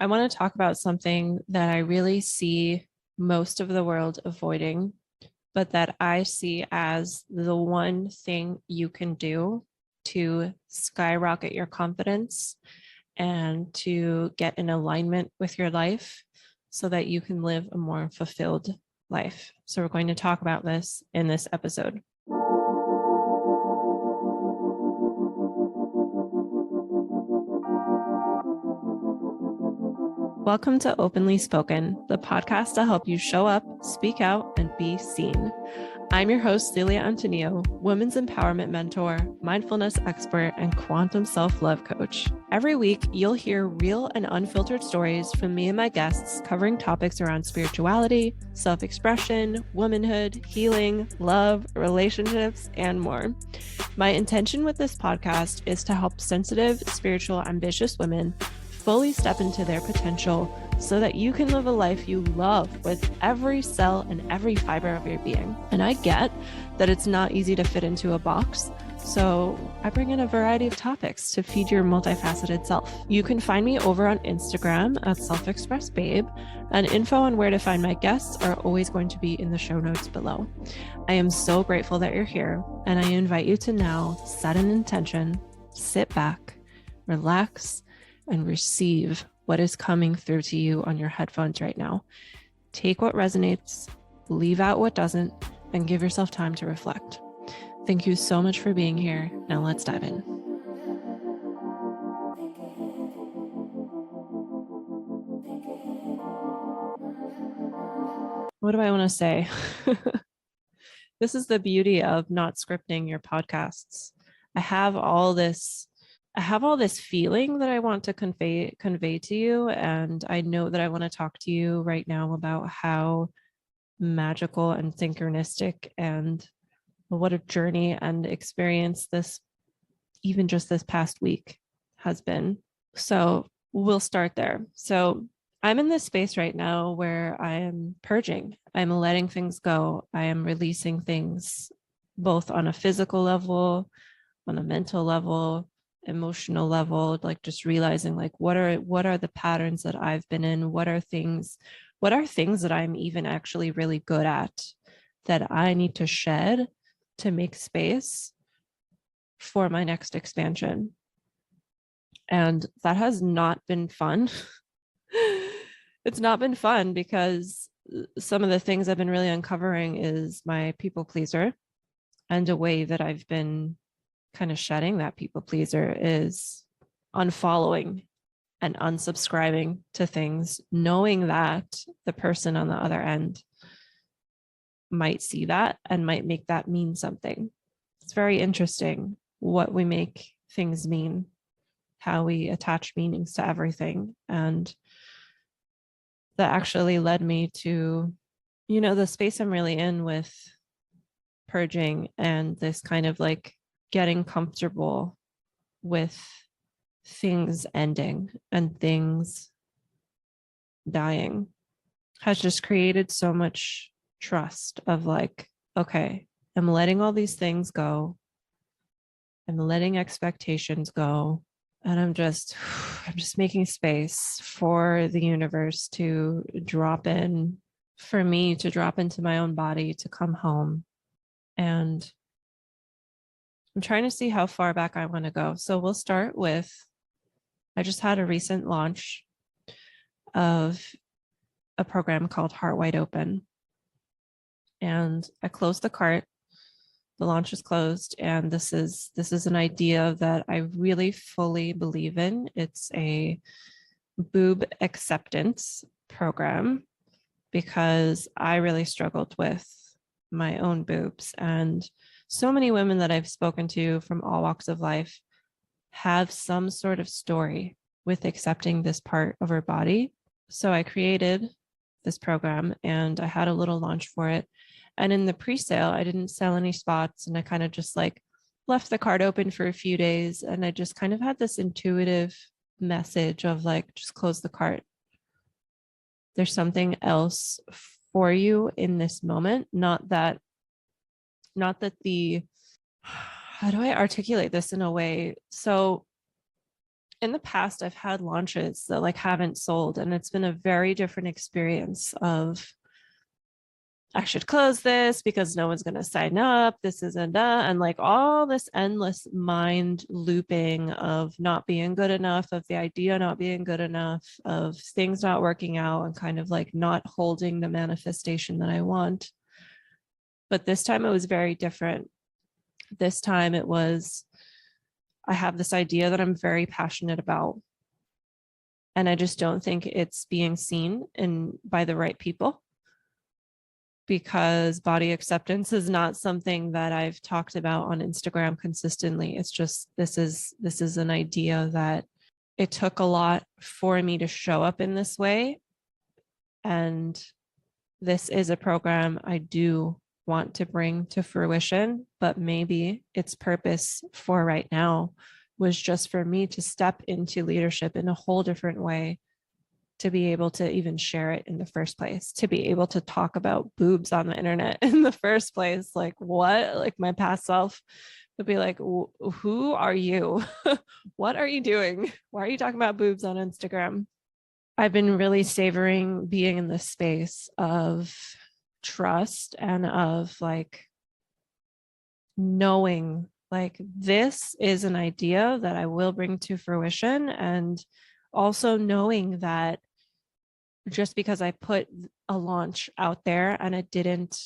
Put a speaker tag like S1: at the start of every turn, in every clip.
S1: I want to talk about something that I really see most of the world avoiding, but that I see as the one thing you can do to skyrocket your confidence and to get in alignment with your life so that you can live a more fulfilled life. So, we're going to talk about this in this episode. Welcome to Openly Spoken, the podcast to help you show up, speak out, and be seen. I'm your host, Celia Antonio, women's empowerment mentor, mindfulness expert, and quantum self-love coach. Every week, you'll hear real and unfiltered stories from me and my guests covering topics around spirituality, self-expression, womanhood, healing, love, relationships, and more. My intention with this podcast is to help sensitive, spiritual, ambitious women fully step into their potential so that you can live a life you love with every cell and every fiber of your being. And I get that it's not easy to fit into a box, so I bring in a variety of topics to feed your multifaceted self. You can find me over on Instagram at selfexpressbabe, and info on where to find my guests are always going to be in the show notes below. I am so grateful that you're here, and I invite you to now set an intention, sit back, relax, and receive what is coming through to you on your headphones right now. Take what resonates, leave out what doesn't, and give yourself time to reflect. Thank you so much for being here. Now let's dive in. What do I want to say? This is the beauty of not scripting your podcasts. I have all this feeling that I want to convey to you. And I know that I want to talk to you right now about how magical and synchronistic and what a journey and experience this, even just this past week, has been. So we'll start there. So I'm in this space right now where I am purging. I'm letting things go. I am releasing things both on a physical level, on a mental level, emotional level, like just realizing like what are the patterns that I've been in, what are things that I'm even actually really good at that I need to shed to make space for my next expansion. And that has not been fun. It's not been fun because some of the things I've been really uncovering is my people pleaser, and a way that I've been kind of shedding that people pleaser is unfollowing and unsubscribing to things, knowing that the person on the other end might see that and might make that mean something. It's very interesting what we make things mean, how we attach meanings to everything. And that actually led me to, the space I'm really in with purging and this kind of like getting comfortable with things ending and things dying has just created so much trust of like, okay, I'm letting all these things go. I'm letting expectations go. And I'm just making space for the universe to drop in, for me to drop into my own body, to come home. And I'm trying to see how far back I want to go. So we'll start with, I just had a recent launch of a program called Heart Wide Open. And I closed the cart. The launch is closed. And this is an idea that I really fully believe in. It's a boob acceptance program because I really struggled with my own boobs. And so many women that I've spoken to from all walks of life have some sort of story with accepting this part of her body. So I created this program and I had a little launch for it. And in the pre-sale, I didn't sell any spots, and I kind of just like left the cart open for a few days. And I just kind of had this intuitive message of like, just close the cart. There's something else for you in this moment. Not that the, how do I articulate this in a way? So in the past, I've had launches that like haven't sold, and it's been a very different experience of I should close this because no one's going to sign up. This isn't that. And like all this endless mind looping of not being good enough, of the idea not being good enough, of things not working out, and kind of like not holding the manifestation that I want. But this time it was very different. This time it was, I have this idea that I'm very passionate about. And I just don't think it's being seen by the right people, because body acceptance is not something that I've talked about on Instagram consistently. It's just, this is an idea that it took a lot for me to show up in this way. And this is a program I do want to bring to fruition, but maybe its purpose for right now was just for me to step into leadership in a whole different way, to be able to even share it in the first place, to be able to talk about boobs on the internet in the first place. Like what? Like my past self would be like, who are you? What are you doing? Why are you talking about boobs on Instagram? I've been really savoring being in this space of trust and of like knowing like this is an idea that I will bring to fruition, and also knowing that just because I put a launch out there and it didn't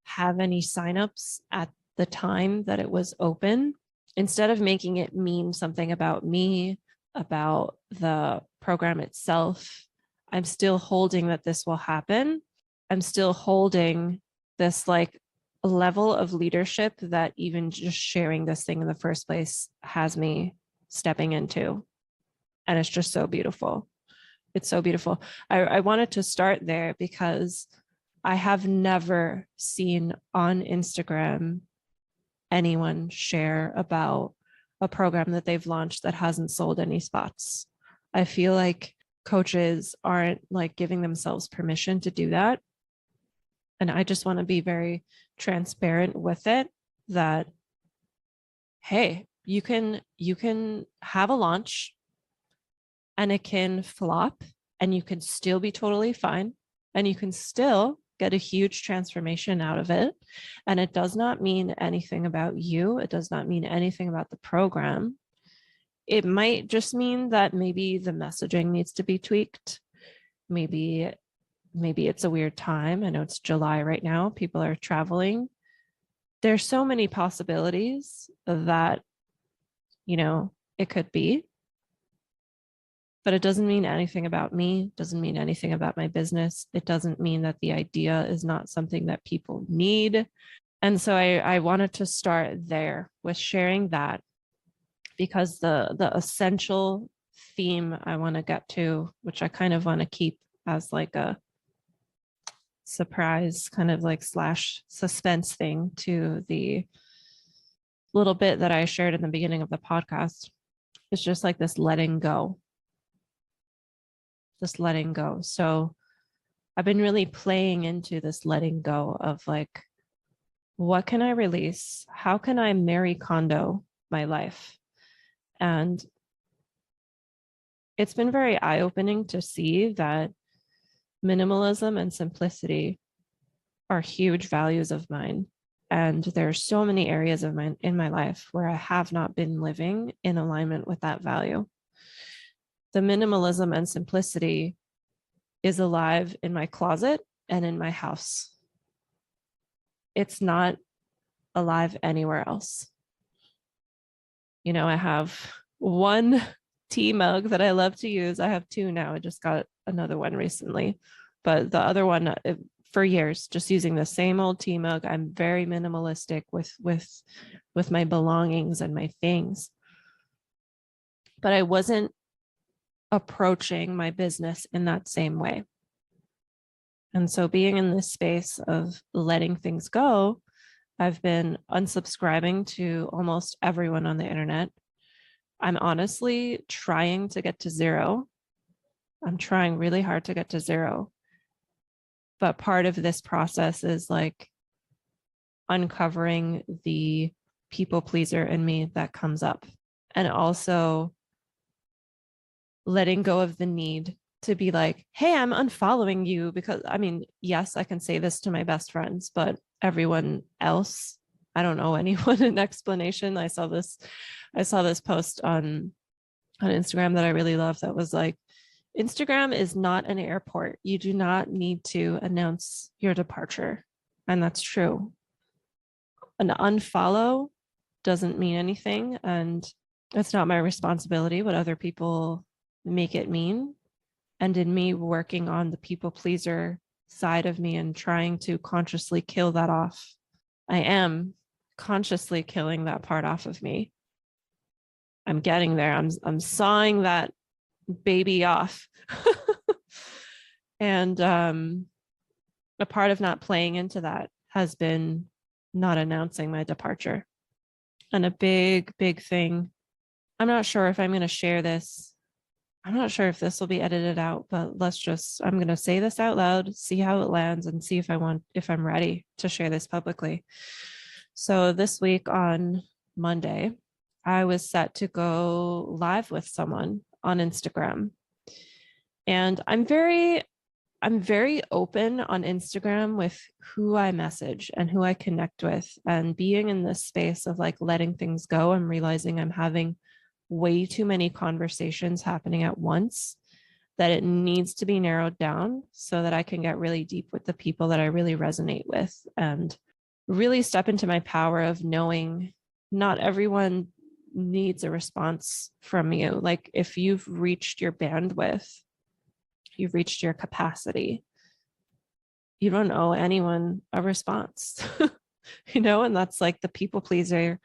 S1: have any signups at the time that it was open, instead of making it mean something about me, about the program itself, I'm still holding that this will happen. I'm still holding this like level of leadership that even just sharing this thing in the first place has me stepping into. And it's just so beautiful. It's so beautiful. I wanted to start there because I have never seen on Instagram anyone share about a program that they've launched that hasn't sold any spots. I feel like coaches aren't like giving themselves permission to do that. And I just want to be very transparent with it that, hey, you can have a launch and it can flop, and you can still be totally fine, and you can still get a huge transformation out of it. And it does not mean anything about you. It does not mean anything about the program. It might just mean that maybe the messaging needs to be tweaked. Maybe it's a weird time. I know it's July right now. People are traveling. There's so many possibilities that, it could be. But it doesn't mean anything about me, doesn't mean anything about my business. It doesn't mean that the idea is not something that people need. And so I wanted to start there with sharing that, because the essential theme I want to get to, which I kind of want to keep as like a surprise kind of like / suspense thing to the little bit that I shared in the beginning of the podcast, is just like this letting go. This letting go. So I've been really playing into this letting go of like, what can I release? How can I Marie Kondo my life? And it's been very eye-opening to see that minimalism and simplicity are huge values of mine. And there's so many areas of mine in my life where I have not been living in alignment with that value. The minimalism and simplicity is alive in my closet and in my house. It's not alive anywhere else. I have one tea mug that I love to use. I have two now. I just got another one recently, but the other one for years, just using the same old tea mug. I'm very minimalistic with my belongings and my things. But I wasn't approaching my business in that same way. And so being in this space of letting things go, I've been unsubscribing to almost everyone on the internet. I'm honestly trying to get to zero. I'm trying really hard to get to zero. But part of this process is like uncovering the people pleaser in me that comes up. And also letting go of the need to be like, hey, I'm unfollowing you, because I mean, yes, I can say this to my best friends, but everyone else, I don't know anyone. An explanation. I saw this post on Instagram that I really love that was like, Instagram is not an airport. You do not need to announce your departure. And that's true. An unfollow doesn't mean anything. And it's not my responsibility what other people make it mean. And in me working on the people pleaser side of me and trying to consciously kill that off, I am consciously killing that part off of me. I'm getting there. I'm sawing that baby off. And a part of not playing into that has been not announcing my departure. And a big, big thing, I'm not sure if I'm going to share this. I'm not sure if this will be edited out, but I'm going to say this out loud, see how it lands, and see if I'm ready to share this publicly. So this week on Monday, I was set to go live with someone on Instagram. And I'm very open on Instagram with who I message and who I connect with. And being in this space of like letting things go, I'm realizing I'm having way too many conversations happening at once, that it needs to be narrowed down so that I can get really deep with the people that I really resonate with and really step into my power of knowing not everyone needs a response from you. Like if you've reached your bandwidth, you've reached your capacity, you don't owe anyone a response. And that's like the people pleaser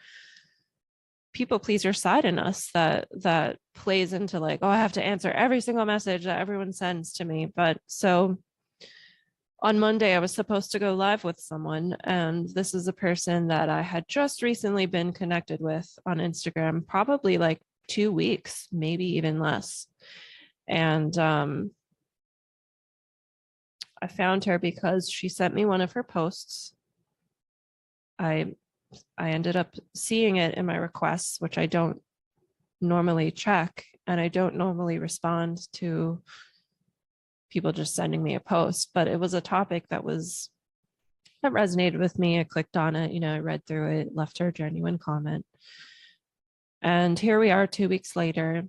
S1: side in us that plays into like, oh, I have to answer every single message that everyone sends to me. But so on Monday, I was supposed to go live with someone, and this is a person that I had just recently been connected with on Instagram, probably like 2 weeks, maybe even less. And I found her because she sent me one of her posts. I ended up seeing it in my requests, which I don't normally check, and I don't normally respond to people just sending me a post, but it was a topic that resonated with me. I clicked on it, I read through it, left her a genuine comment. And here we are 2 weeks later,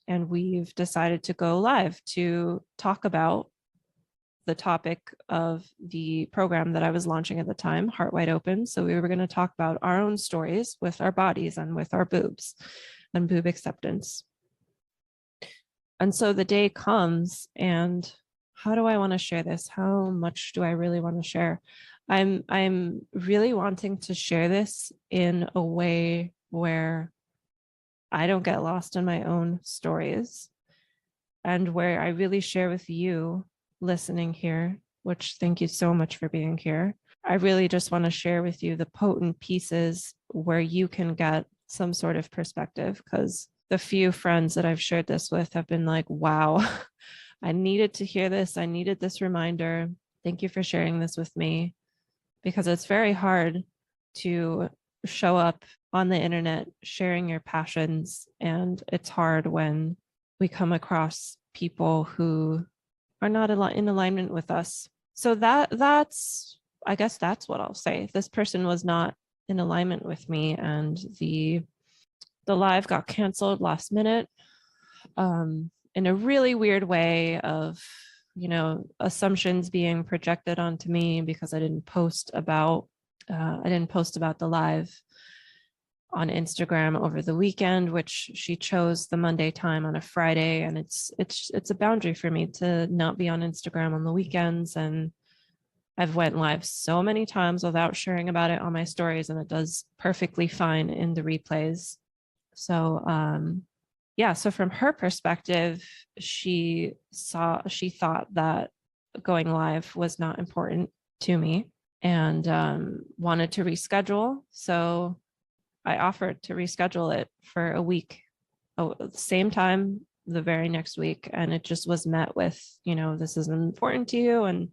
S1: and we've decided to go live to talk about the topic of the program that I was launching at the time, Heart Wide Open. So we were going to talk about our own stories with our bodies and with our boobs and boob acceptance. And so the day comes, and how do I want to share this? How much do I really want to share? I'm really wanting to share this in a way where I don't get lost in my own stories, and where I really share with you listening here, which thank you so much for being here. I really just want to share with you the potent pieces where you can get some sort of perspective, because the few friends that I've shared this with have been like, wow, I needed to hear this. I needed this reminder. Thank you for sharing this with me, because it's very hard to show up on the internet sharing your passions. And it's hard when we come across people who are not in alignment with us. So I guess that's what I'll say. This person was not in alignment with me, and the live got canceled last minute, in a really weird way of, assumptions being projected onto me because I didn't post about the live on Instagram over the weekend, which she chose the Monday time on a Friday. And it's a boundary for me to not be on Instagram on the weekends. And I've went live so many times without sharing about it on my stories, and it does perfectly fine in the replays. So so from her perspective, she thought that going live was not important to me, and wanted to reschedule. So I offered to reschedule it for a week, same time the very next week. And it just was met with, this is important to you, and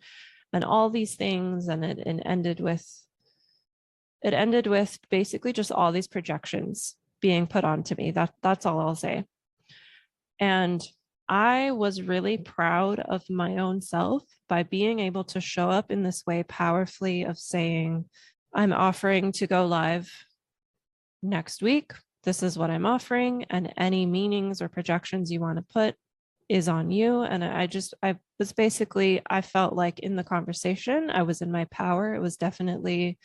S1: all these things. And it ended with basically just all these projections being put onto me. That's all I'll say. And I was really proud of my own self by being able to show up in this way powerfully of saying, I'm offering to go live next week. This is what I'm offering. And any meanings or projections you want to put is on you. And I was basically, I felt like in the conversation, I was in my power. It was definitely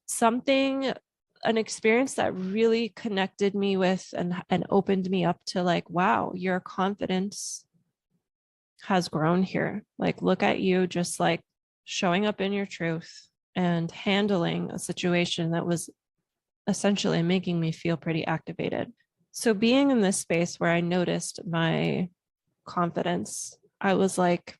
S1: something, an experience that really connected me with and opened me up to like, wow, your confidence has grown here. Like, look at you just like showing up in your truth and handling a situation that was essentially making me feel pretty activated. So being in this space where I noticed my confidence, I was like,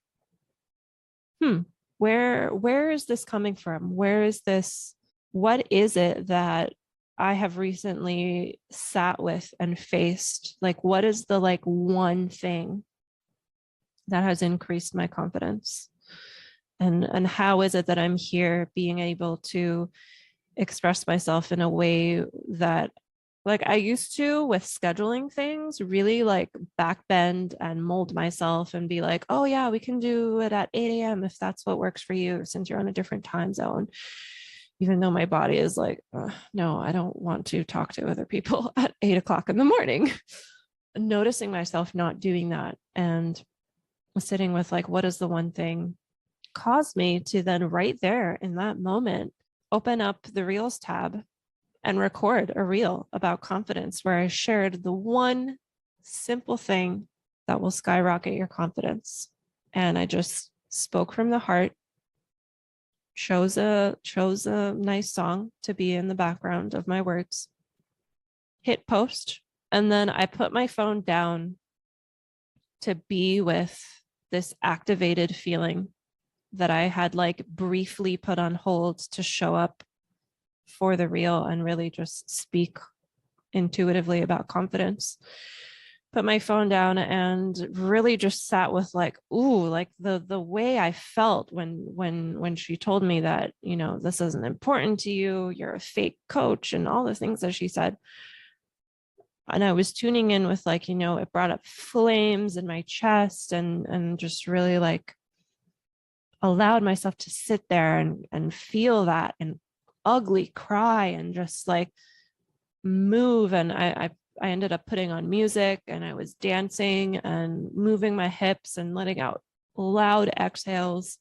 S1: where is this coming from? Where is this? What is it that I have recently sat with and faced? Like, what is the like one thing that has increased my confidence? And how is it that I'm here being able to express myself in a way that like I used to with scheduling things, really like backbend and mold myself and be like, oh yeah, we can do it at 8 a.m. if that's what works for you, since you're on a different time zone. Even though my body is like, no, I don't want to talk to other people at 8 o'clock in the morning. Noticing myself not doing that and sitting with like, what is the one thing, caused me to then right there in that moment open up the Reels tab and record a reel about confidence where I shared the one simple thing that will skyrocket your confidence. And I just spoke from the heart, chose a nice song to be in the background of my words, hit post, and then I put my phone down to be with this activated feeling that I had like briefly put on hold to show up for the reel and really just speak intuitively about confidence. Put my phone down and really just sat with like, ooh, like the way I felt when she told me that, you know, this isn't important to you, you're a fake coach, and all the things that she said. And I was tuning in with like, you know, it brought up flames in my chest and just really like allowed myself to sit there and feel that and ugly cry and just like move. And I ended up putting on music and I was dancing and moving my hips and letting out loud exhales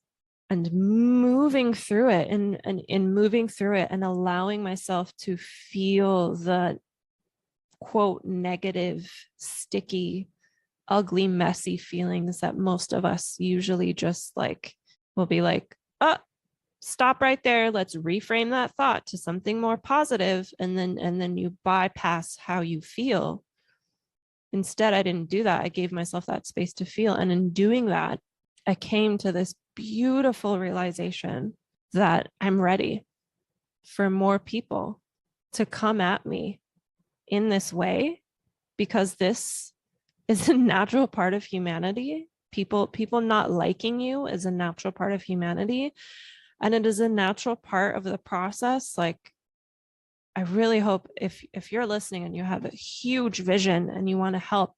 S1: and moving through it and in moving through it and allowing myself to feel the quote negative, sticky, ugly, messy feelings that most of us usually just like will be like, oh, stop right there, let's reframe that thought to something more positive, and then you bypass how you feel. Instead, I didn't do that. I gave myself that space to feel, and in doing that, I came to this beautiful realization that I'm ready for more people to come at me in this way, because this is a natural part of humanity. People not liking you is a natural part of humanity. And it is a natural part of the process. Like, I really hope if you're listening and you have a huge vision and you want to help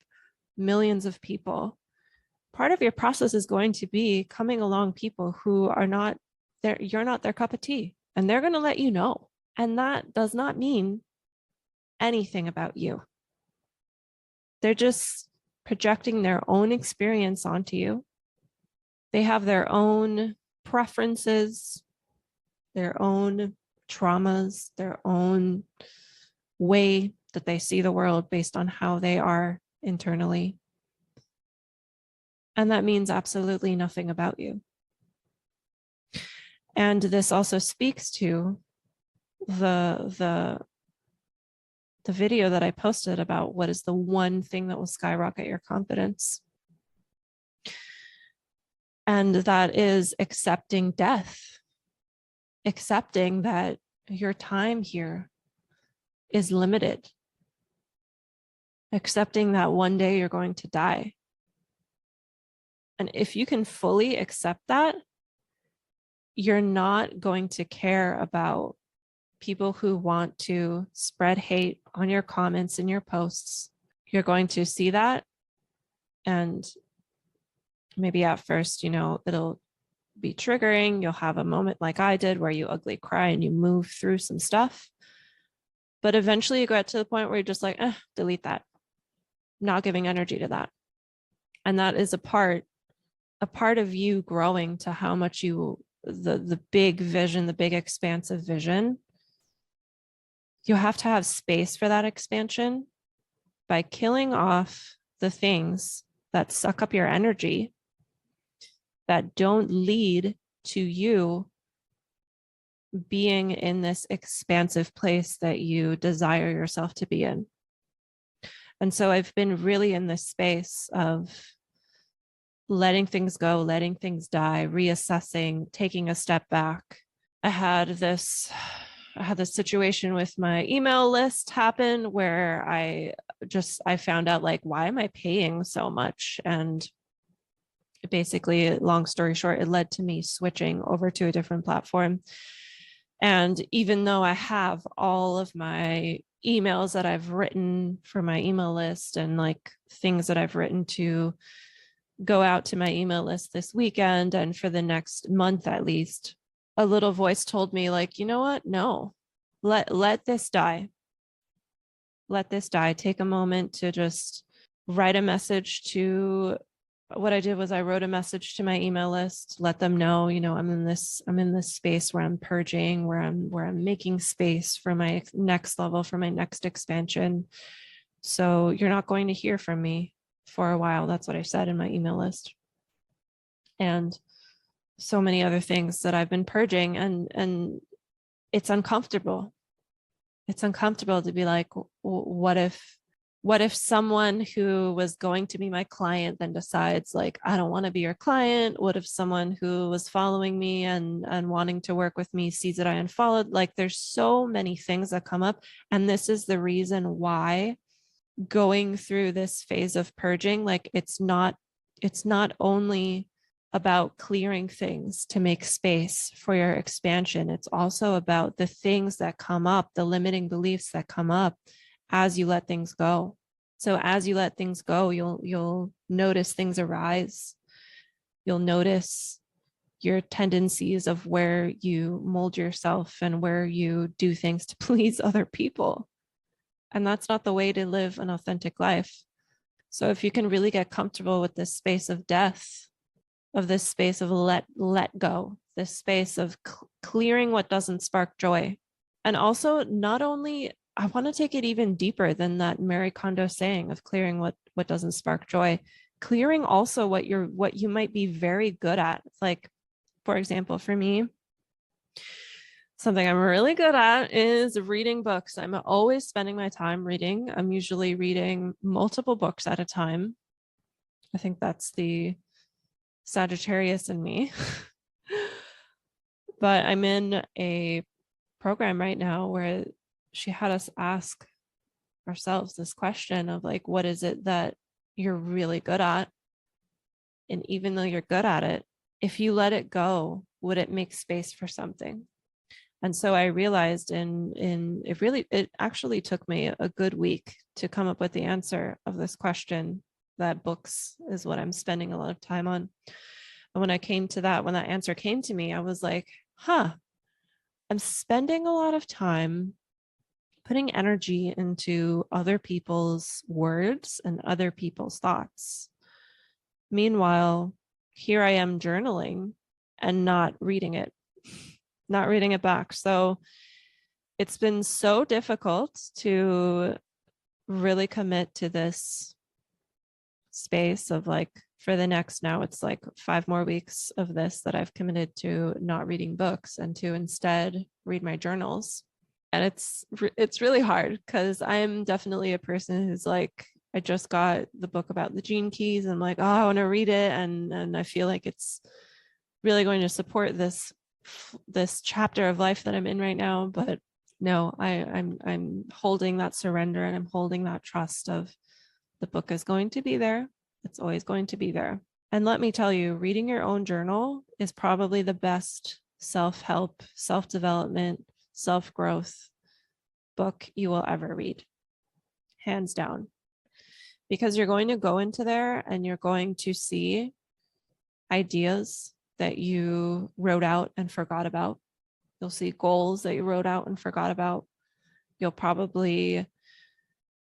S1: millions of people, part of your process is going to be coming along people who are not there, you're not their cup of tea, and they're going to let you know. And that does not mean anything about you. They're just projecting their own experience onto you. They have their own preferences, their own traumas, their own way that they see the world based on how they are internally. And that means absolutely nothing about you. And this also speaks to the video that I posted about what is the one thing that will skyrocket your confidence. And that is accepting death, accepting that your time here is limited, accepting that one day you're going to die. And if you can fully accept that, you're not going to care about people who want to spread hate on your comments and your posts. You're going to see that And maybe at first, it'll be triggering. You'll have a moment like I did where you ugly cry and you move through some stuff. But eventually you get to the point where you're just like, delete that. Not giving energy to that. And that is a part of you growing to how much the big vision, the big expansive vision. You have to have space for that expansion by killing off the things that suck up your energy, that don't lead to you being in this expansive place that you desire yourself to be in. And so I've been really in this space of letting things go, letting things die, reassessing, taking a step back. I had this situation with my email list happen where I found out, like, why am I paying so much? And basically, long story short, it led to me switching over to a different platform. And even though I have all of my emails that I've written for my email list and like things that I've written to go out to my email list this weekend and for the next month at least, a little voice told me, like, you know what? No, let this die. Let this die. Take a moment to just write a message to what I did was I wrote a message to my email list, let them know, I'm in this space where I'm purging, where I'm making space for my next level, for my next expansion. So you're not going to hear from me for a while. That's what I said in my email list. And so many other things that I've been purging, and it's uncomfortable. It's uncomfortable to be like, what if someone who was going to be my client then decides, like, I don't want to be your client? What if someone who was following me and wanting to work with me sees that I unfollowed? Like, there's so many things that come up. And this is the reason why going through this phase of purging, like, it's not only about clearing things to make space for your expansion. It's also about the things that come up, the limiting beliefs that come up as you let things go. So as you let things go, you'll notice things arise. You'll notice your tendencies of where you mold yourself and where you do things to please other people. And that's not the way to live an authentic life. So if you can really get comfortable with this space of death, of this space of let go, this space of clearing what doesn't spark joy. And also, not only, I want to take it even deeper than that Marie Kondo saying of clearing what doesn't spark joy, clearing also what you might be very good at. Like, for example, for me, something I'm really good at is reading books. I'm always spending my time reading. I'm usually reading multiple books at a time. I think that's the Sagittarius in me. But I'm in a program right now where she had us ask ourselves this question of, like, what is it that you're really good at? And even though you're good at it, if you let it go, would it make space for something? And so I realized it actually took me a good week to come up with the answer of this question, that books is what I'm spending a lot of time on. And when that answer came to me, I was like, I'm spending a lot of time putting energy into other people's words and other people's thoughts. Meanwhile, here I am journaling and not reading it back. So it's been so difficult to really commit to this space of, like, for the next, now it's like 5 more weeks of this that I've committed to not reading books and to instead read my journals. And it's really hard because I'm definitely a person who's like, I just got the book about the gene keys and I'm like, oh, I want to read it, and I feel like it's really going to support this chapter of life that I'm in right now. But no, I'm holding that surrender, and I'm holding that trust of, the book is going to be there. It's always going to be there. And let me tell you, reading your own journal is probably the best self-help, self-development, self-growth book you will ever read, hands down. because you're going to go into there and you're going to see ideas that you wrote out and forgot about. You'll see goals that you wrote out and forgot about. You'll probably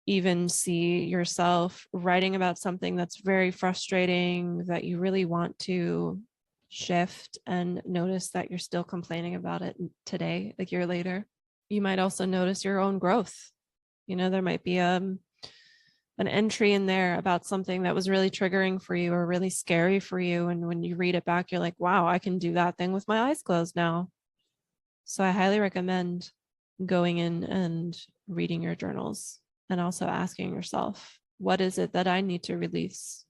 S1: even see yourself writing about something that's very frustrating that you really want to shift, and notice that you're still complaining about it today, a year later. You might also notice your own growth. There might be an entry in there about something that was really triggering for you or really scary for you. And when you read it back, you're like, wow, I can do that thing with my eyes closed now. So I highly recommend going in and reading your journals and also asking yourself, what is it that I need to release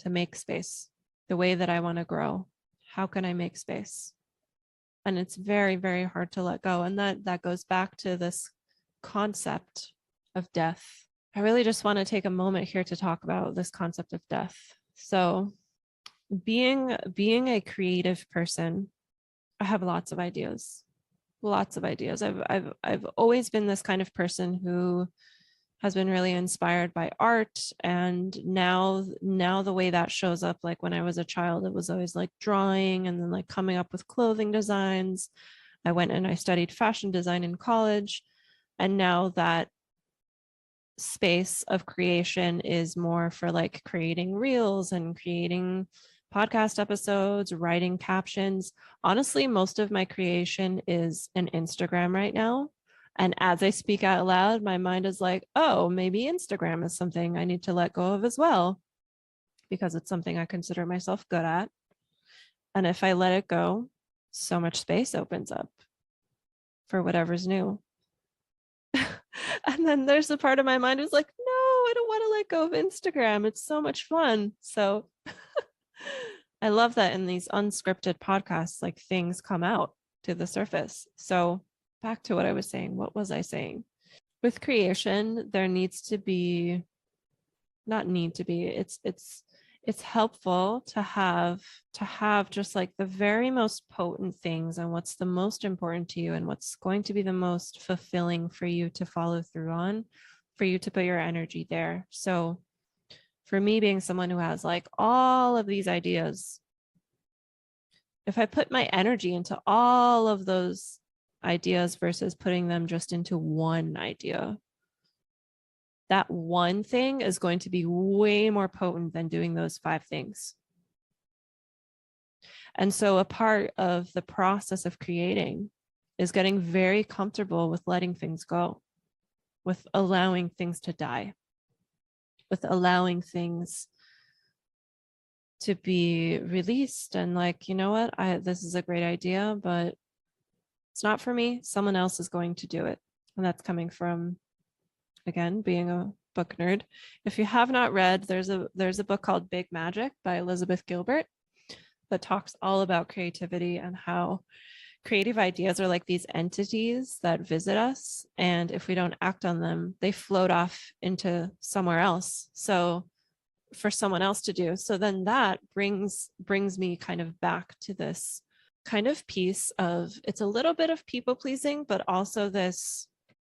S1: to make space the way that I want to grow? How can I make space? And it's very, very hard to let go. And that goes back to this concept of death. I really just want to take a moment here to talk about this concept of death. So being a creative person, I have lots of ideas. I've always been this kind of person who has been really inspired by art. And now the way that shows up, like when I was a child, it was always like drawing and then like coming up with clothing designs. I went and I studied fashion design in college. And now that space of creation is more for like creating reels and creating podcast episodes, writing captions. Honestly, most of my creation is an Instagram right now. And as I speak out loud, my mind is like, oh, maybe Instagram is something I need to let go of as well, because it's something I consider myself good at. And if I let it go, so much space opens up for whatever's new. And then there's a part of my mind who's like, no, I don't want to let go of Instagram. It's so much fun. So I love that in these unscripted podcasts, like things come out to the surface. So back to what I was saying. What was I saying? With creation, there needs to be, not need to be, it's helpful to have just like the very most potent things and what's the most important to you and what's going to be the most fulfilling for you to follow through on, for you to put your energy there. So for me, being someone who has like all of these ideas, if I put my energy into all of those ideas versus putting them just into one idea, that one thing is going to be way more potent than doing those 5 things. And so a part of the process of creating is getting very comfortable with letting things go, with allowing things to die, with allowing things to be released and like, you know what, this is a great idea, but it's not for me. Someone else is going to do it. And that's coming from, again, being a book nerd. If you have not read, there's a book called Big Magic by Elizabeth Gilbert that talks all about creativity and how creative ideas are like these entities that visit us. And if we don't act on them, they float off into somewhere else. So for someone else to do. So then that brings me kind of back to this kind of piece of, it's a little bit of people pleasing, but also this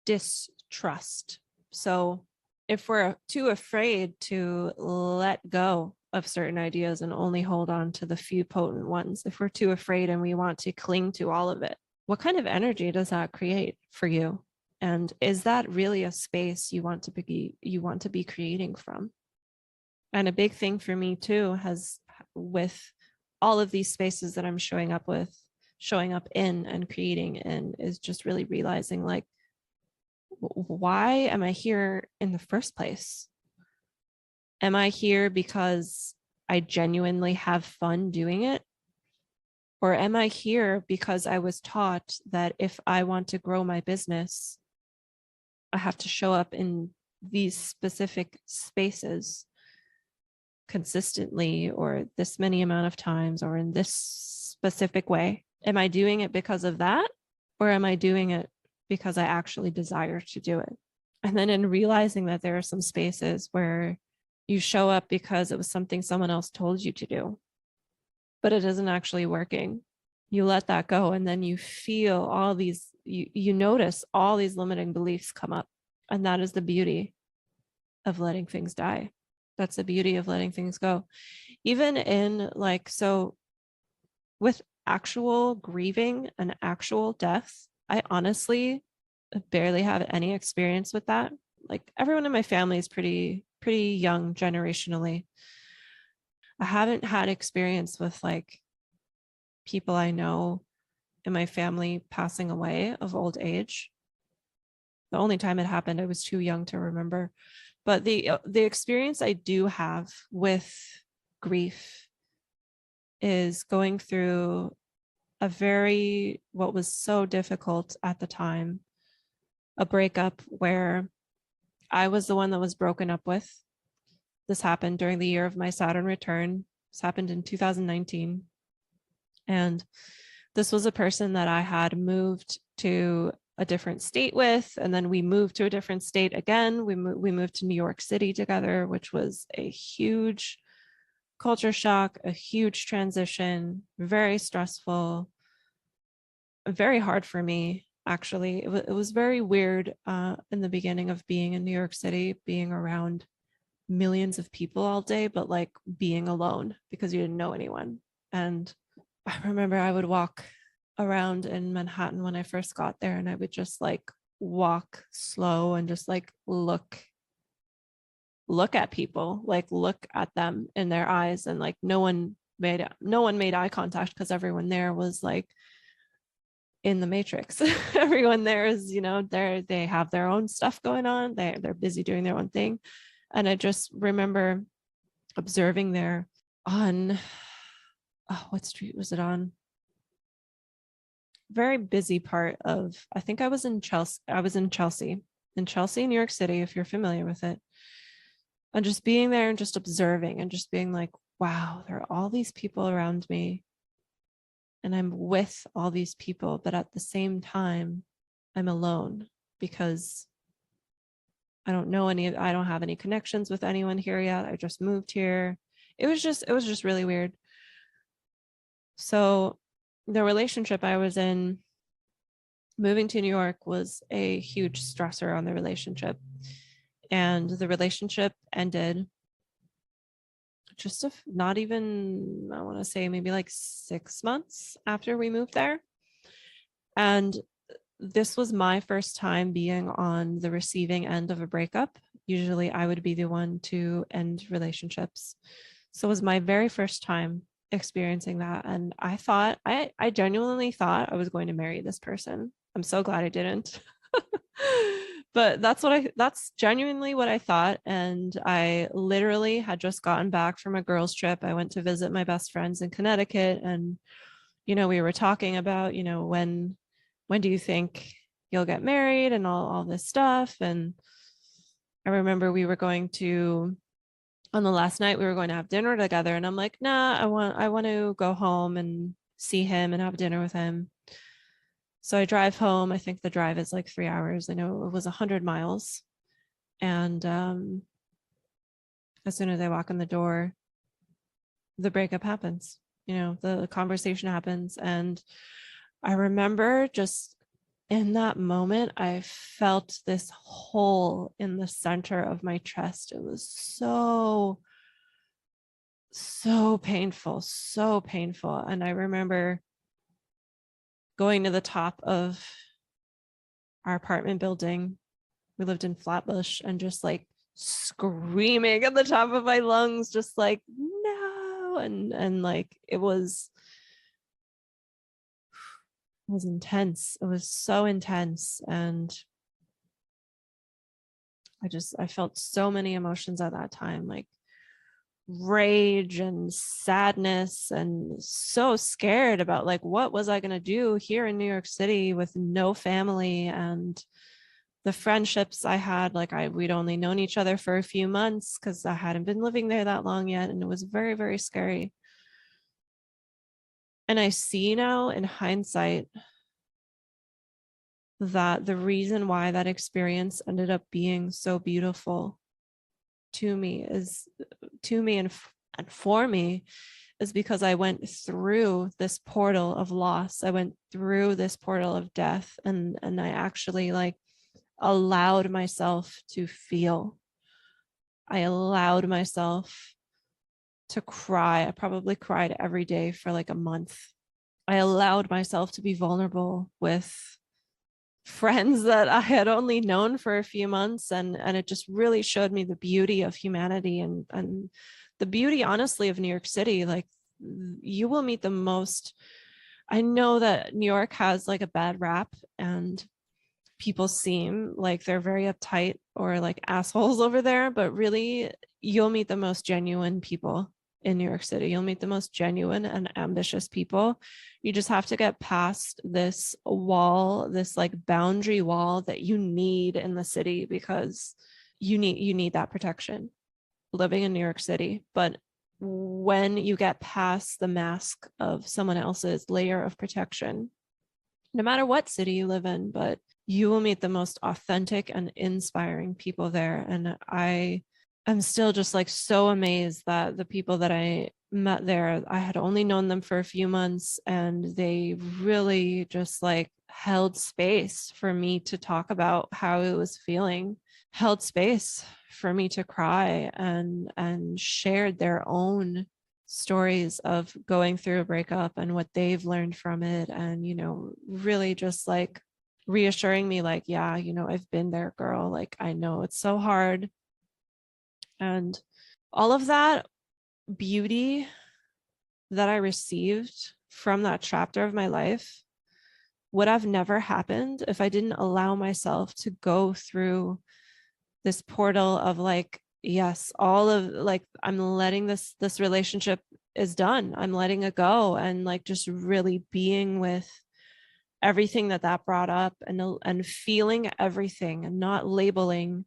S1: distrust. So if we're too afraid to let go of certain ideas and only hold on to the few potent ones, if we're too afraid and we want to cling to all of it, what kind of energy does that create for you? And is that really a space you want to be creating from? And a big thing for me too has, with all of these spaces that I'm showing up in and creating in, is just really realizing like, why am I here in the first place? Am I here because I genuinely have fun doing it? Or am I here because I was taught that if I want to grow my business, I have to show up in these specific spaces consistently, or this many amount of times, or in this specific way? Am I doing it because of that? Or am I doing it because I actually desire to do it? And then in realizing that there are some spaces where you show up because it was something someone else told you to do, but it isn't actually working. You let that go, and then you feel all these, you notice all these limiting beliefs come up. And that is the beauty of letting things die. That's the beauty of letting things go. Even in like, so with actual grieving and actual death, I honestly barely have any experience with that. Like everyone in my family is pretty young generationally. I haven't had experience with like people I know in my family passing away of old age. The only time it happened, I was too young to remember. But the experience I do have with grief is going through a very, what was so difficult at the time, a breakup where I was the one that was broken up with. This happened during the year of my Saturn return. This happened in 2019. And this was a person that I had moved to a different state with, and then we moved to a different state again. We moved to New York City together, which was a huge culture shock, a huge transition, very stressful, very hard for me. Actually, it was very weird in the beginning of being in New York City, being around millions of people all day, but like being alone because you didn't know anyone. And I remember I would walk around in Manhattan when I first got there, and I would just like walk slow and just like look at people, like look at them in their eyes, and like no one made eye contact because everyone there was like in the matrix. Everyone there is, you know, they have their own stuff going on. They're busy doing their own thing. And I just remember observing there on, oh, what street was it on? Very busy part of, I think I was in Chelsea. In Chelsea, New York City, if you're familiar with it. And just being there and just observing and just being like, wow, there are all these people around me. And I'm with all these people, but at the same time, I'm alone because I don't have any connections with anyone here yet. I just moved here. It was just really weird. So the relationship I was in, moving to New York, was a huge stressor on the relationship. And the relationship ended just not even, I want to say maybe like 6 months after we moved there. And this was my first time being on the receiving end of a breakup. Usually I would be the one to end relationships. So it was my very first time experiencing that. And I genuinely thought I was going to marry this person. I'm so glad I didn't. But that's genuinely what I thought. And I literally had just gotten back from a girls' trip. I went to visit my best friends in Connecticut. And, you know, we were talking about, you know, when do you think you'll get married and all this stuff. And I remember on the last night we were going to have dinner together, and I'm like, nah, I want to go home and see him and have dinner with him. So I drive home. I think the drive is like 3 hours. I know it was 100 miles. And as soon as I walk in the door, the breakup happens. You know, the conversation happens. And I remember just in that moment, I felt this hole in the center of my chest. It was so painful, so painful. And I remember going to the top of our apartment building. We lived in Flatbush, and just like screaming at the top of my lungs, just like, no. And like it was intense. It was so intense. And I felt so many emotions at that time, like rage and sadness, and so scared about like, what was I going to do here in New York City with no family? And the friendships I had, like we'd only known each other for a few months because I hadn't been living there that long yet. And it was very, very scary. And I see now in hindsight that the reason why that experience ended up being so beautiful to me and for me is because I went through this portal of loss. I went through this portal of death, and I actually like allowed myself to feel. I allowed myself to cry. I probably cried every day for like a month. I allowed myself to be vulnerable with friends that I had only known for a few months, and it just really showed me the beauty of humanity and the beauty, honestly, of New York City. Like, you will meet the most. I know that New York has like a bad rap, and people seem like they're very uptight or like assholes over there, but really, you'll meet the most genuine people in New York City. You'll meet the most genuine and ambitious people. You just have to get past this wall, this like boundary wall that you need in the city, because you need that protection living in New York City. But when you get past the mask of someone else's layer of protection, no matter what city you live in, but you will meet the most authentic and inspiring people there. And I am still just like so amazed that the people that I met there, I had only known them for a few months, and they really just like held space for me to talk about how it was feeling, held space for me to cry, and shared their own stories of going through a breakup and what they've learned from it. And, really just like reassuring me, like, yeah, I've been there, girl. Like, I know it's so hard. And all of that beauty that I received from that chapter of my life would have never happened if I didn't allow myself to go through this portal of like, yes, all of like, I'm letting this relationship is done. I'm letting it go, and like just really being with everything that brought up, and feeling everything, and not labeling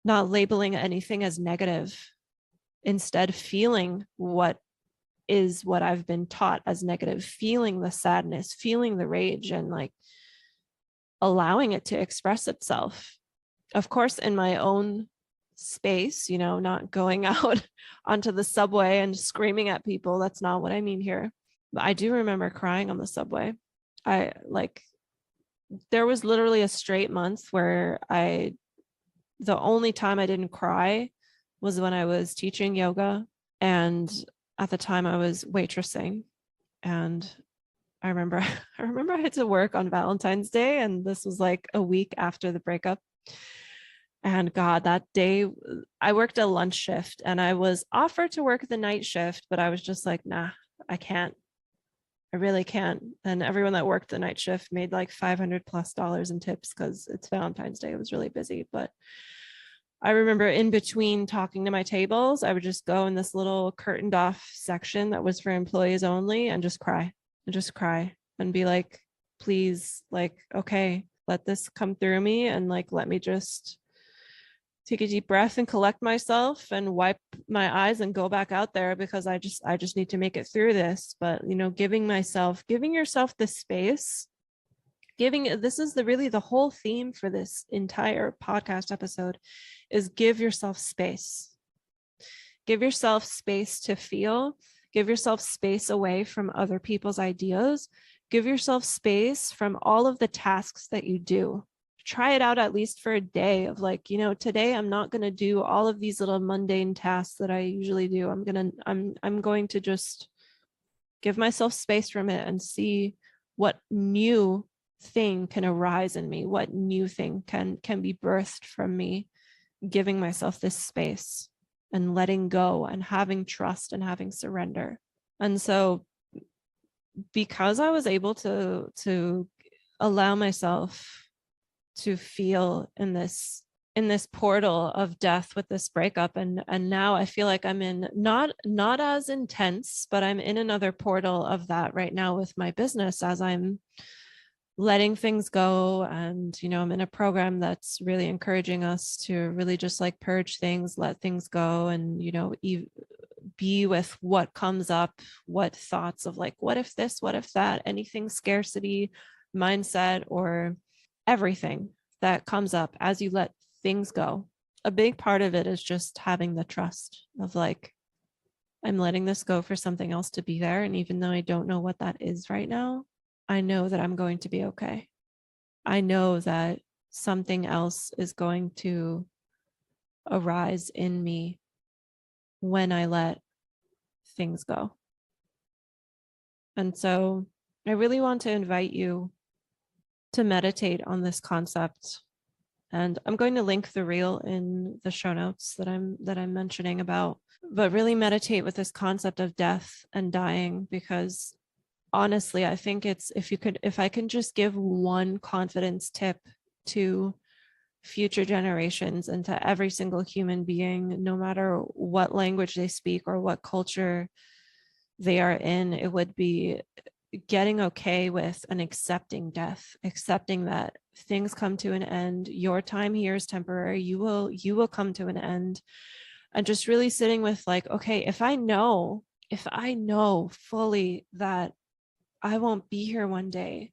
S1: anything as negative. Instead, feeling what I've been taught as negative, feeling the sadness, feeling the rage, and like allowing it to express itself. Of course, in my own space, not going out onto the subway and screaming at people. That's not what I mean here. But I do remember crying on the subway. There was literally a straight month where the only time I didn't cry was when I was teaching yoga. And at the time I was waitressing. And I remember I had to work on Valentine's Day, and this was like a week after the breakup. And God, that day I worked a lunch shift, and I was offered to work the night shift, but I was just like, nah, I can't. I really can't. And everyone that worked the night shift made like $500+ in tips because it's Valentine's Day. It was really busy. But I remember in between talking to my tables, I would just go in this little curtained off section that was for employees only and just cry and be like, please, like, okay, let this come through me, and like, let me just take a deep breath and collect myself and wipe my eyes and go back out there, because I just need to make it through this. But giving yourself the space, this is the whole theme for this entire podcast episode, is give yourself space. Give yourself space to feel. Give yourself space away from other people's ideas. Give yourself space from all of the tasks that you do. Try it out at least for a day of like, today I'm not going to do all of these little mundane tasks that I usually do. I'm going to just give myself space from it and see what new thing can arise in me, what new thing can be birthed from me, giving myself this space and letting go and having trust and having surrender. And so because I was able to allow myself to feel in this portal of death with this breakup, and now I feel like I'm in not as intense, but I'm in another portal of that right now with my business, as I'm letting things go. And I'm in a program that's really encouraging us to really just like purge things, let things go, and be with what comes up, what thoughts of like, what if this, what if that, anything scarcity mindset, or everything that comes up as you let things go. A big part of it is just having the trust of like, I'm letting this go for something else to be there. And even though I don't know what that is right now, I know that I'm going to be okay. I know that something else is going to arise in me when I let things go. And so I really want to invite you to meditate on this concept. And I'm going to link the reel in the show notes that I'm mentioning about, but really meditate with this concept of death and dying, because honestly, I think it's, if I can just give one confidence tip to future generations and to every single human being, no matter what language they speak or what culture they are in, it would be getting okay with and accepting death, accepting that things come to an end. Your time here is temporary. You will come to an end. And just really sitting with like, okay, if I know fully that I won't be here one day,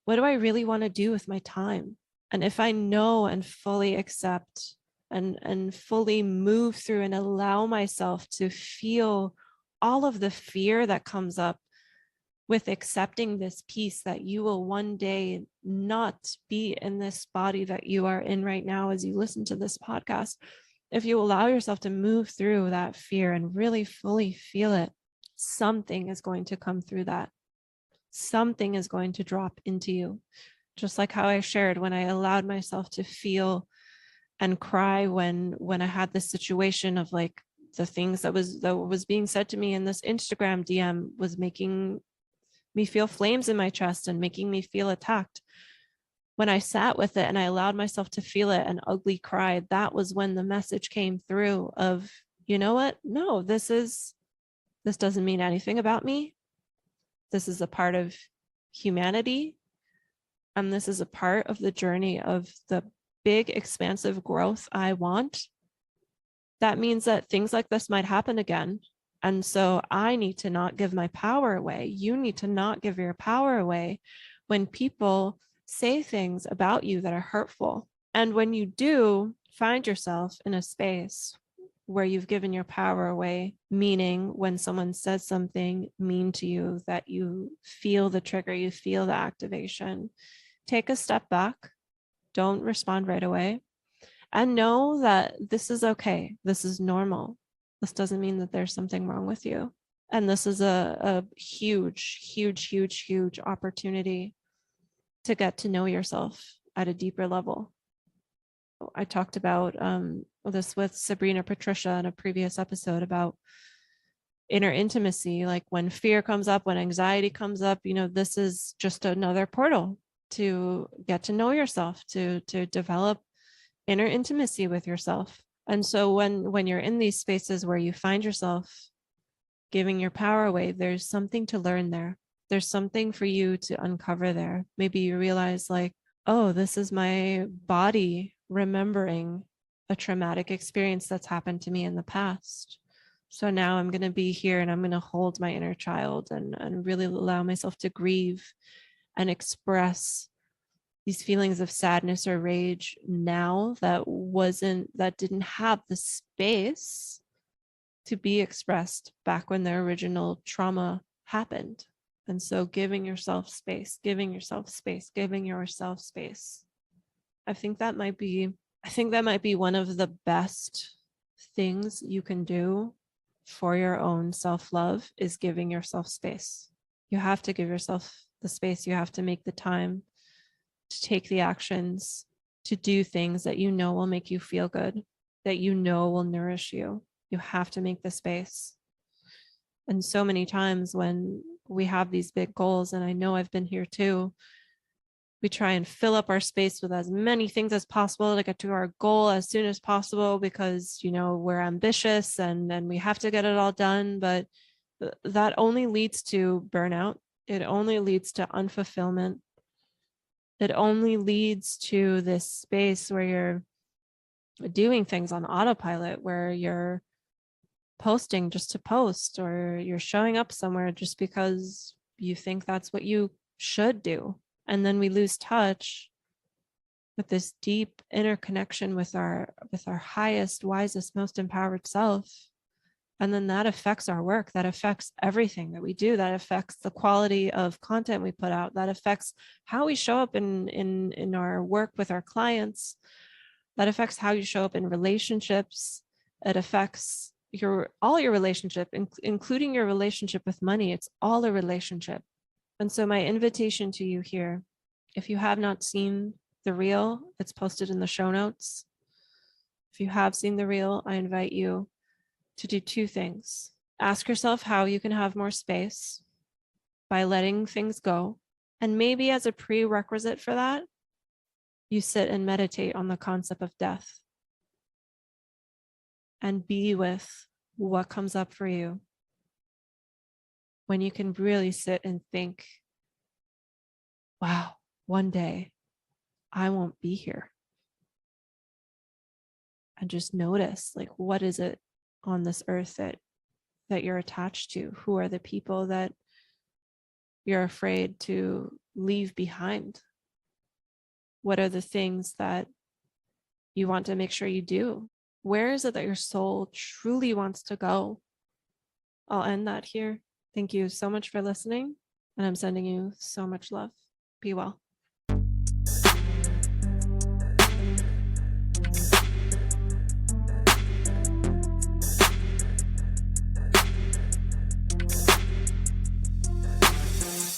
S1: what do I really want to do with my time? And if I know and fully accept and fully move through and allow myself to feel all of the fear that comes up with accepting this piece that you will one day not be in this body that you are in right now as you listen to this podcast, if you allow yourself to move through that fear and really fully feel it, something is going to come through that. Something is going to drop into you. Just like how I shared when I allowed myself to feel and cry when I had this situation of like the things that was being said to me in this Instagram DM was making me feel flames in my chest and making me feel attacked. When I sat with it and I allowed myself to feel it and ugly cry, that was when the message came through of, you know what? No, this doesn't mean anything about me. This is a part of humanity. And this is a part of the journey of the big, expansive growth I want. That means that things like this might happen again. And so I need to not give my power away. You need to not give your power away when people say things about you that are hurtful. And when you do find yourself in a space where you've given your power away, meaning when someone says something mean to you, that you feel the trigger, you feel the activation, take a step back. Don't respond right away. And know that this is okay. This is normal. This doesn't mean that there's something wrong with you. And this is a huge, huge, huge, huge opportunity to get to know yourself at a deeper level. I talked about this with Sabrina Patricia in a previous episode about inner intimacy. Like when fear comes up, when anxiety comes up, this is just another portal to get to know yourself, to develop inner intimacy with yourself. And so when you're in these spaces where you find yourself giving your power away, there's something to learn there. There's something for you to uncover there. Maybe you realize like, oh, this is my body remembering a traumatic experience that's happened to me in the past. So now I'm going to be here and I'm going to hold my inner child and really allow myself to grieve and express these feelings of sadness or rage now that didn't have the space to be expressed back when the original trauma happened. And so giving yourself space. I think that might be one of the best things you can do for your own self-love, is giving yourself space. You have to give yourself the space. You have to make the time to take the actions, to do things that you know will make you feel good, that you know will nourish you. You have to make the space. And so many times when we have these big goals, and I know I've been here too, we try and fill up our space with as many things as possible to get to our goal as soon as possible because, we're ambitious and we have to get it all done. But that only leads to burnout. It only leads to unfulfillment. It only leads to this space where you're doing things on autopilot, where you're posting just to post, or you're showing up somewhere just because you think that's what you should do. And then we lose touch with this deep inner connection with our highest, wisest, most empowered self. And then that affects our work. That affects everything that we do. That affects the quality of content we put out. That affects how we show up in our work with our clients. That affects how you show up in relationships. It affects all your relationship, including your relationship with money. It's all a relationship. And so my invitation to you here, if you have not seen the reel, it's posted in the show notes. If you have seen the reel, I invite you to do two things. Ask yourself how you can have more space by letting things go. And maybe as a prerequisite for that, you sit and meditate on the concept of death and be with what comes up for you when you can really sit and think, wow, one day I won't be here. And just notice, like, what is it on this earth that you're attached to? Who are the people that you're afraid to leave behind? What are the things that you want to make sure you do? Where is it that your soul truly wants to go? I'll end that here. Thank you so much for listening, and I'm sending you so much love. Be well.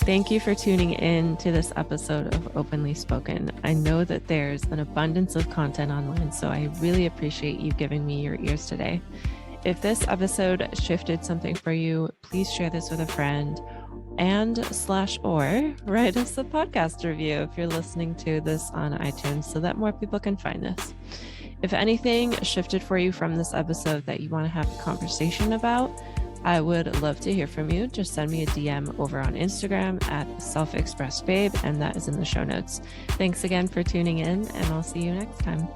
S1: Thank you for tuning in to this episode of Openly Spoken. I know that there's an abundance of content online, so I really appreciate you giving me your ears today. If this episode shifted something for you, please share this with a friend and/or write us a podcast review if you're listening to this on iTunes so that more people can find this. If anything shifted for you from this episode that you want to have a conversation about, I would love to hear from you. Just send me a DM over on Instagram at selfexpressbabe, and that is in the show notes. Thanks again for tuning in, and I'll see you next time.